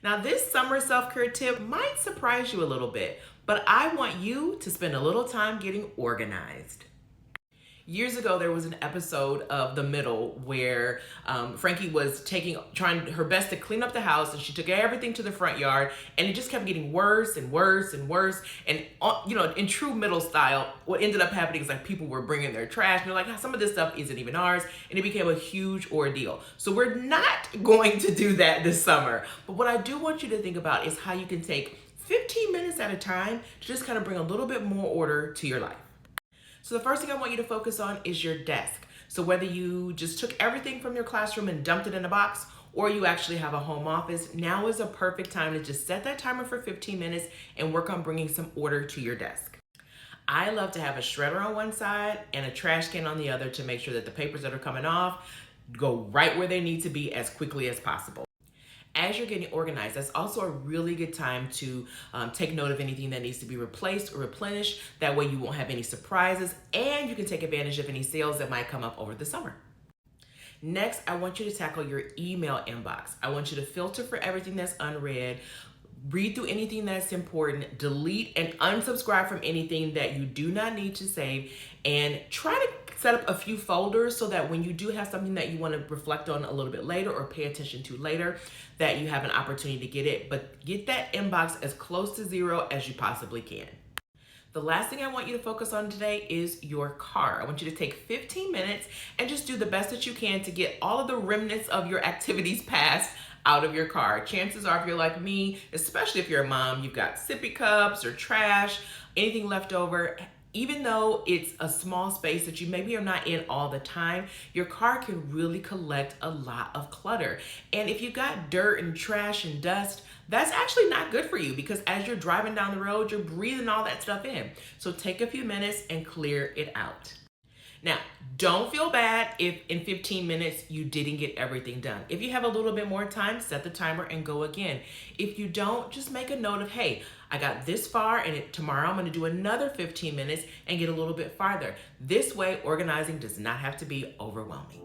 Now, this summer self-care tip might surprise you a little bit, but I want you to spend a little time getting organized. Years ago, there was an episode of The Middle where Frankie was trying her best to clean up the house, and she took everything to the front yard, and it just kept getting worse and worse and worse. And in true Middle style, what ended up happening is like people were bringing their trash, and they're like, some of this stuff isn't even ours, and it became a huge ordeal. So we're not going to do that this summer. But what I do want you to think about is how you can take 15 minutes at a time to just kind of bring a little bit more order to your life. So the first thing I want you to focus on is your desk. So whether you just took everything from your classroom and dumped it in a box, or you actually have a home office, now is a perfect time to just set that timer for 15 minutes and work on bringing some order to your desk. I love to have a shredder on one side and a trash can on the other to make sure that the papers that are coming off go right where they need to be as quickly as possible. As you're getting organized, that's also a really good time to take note of anything that needs to be replaced or replenished. That way you won't have any surprises, and you can take advantage of any sales that might come up over the summer. Next, I want you to tackle your email inbox. I want you to filter for everything that's unread, read through anything that's important, delete and unsubscribe from anything that you do not need to save, and try to set up a few folders so that when you do have something that you want to reflect on a little bit later or pay attention to later, that you have an opportunity to get it. But get that inbox as close to zero as you possibly can. The last thing I want you to focus on today is your car. I want you to take 15 minutes and just do the best that you can to get all of the remnants of your activities passed out of your car. Chances are, if you're like me, especially if you're a mom, you've got sippy cups or trash, anything left over. Even though it's a small space that you maybe are not in all the time, your car can really collect a lot of clutter. And if you've got dirt and trash and dust, that's actually not good for you, because as you're driving down the road, you're breathing all that stuff in. So take a few minutes and clear it out. Now, don't feel bad if in 15 minutes you didn't get everything done. If you have a little bit more time, set the timer and go again. If you don't, just make a note of, hey, I got this far, and tomorrow I'm going to do another 15 minutes and get a little bit farther. This way, organizing does not have to be overwhelming.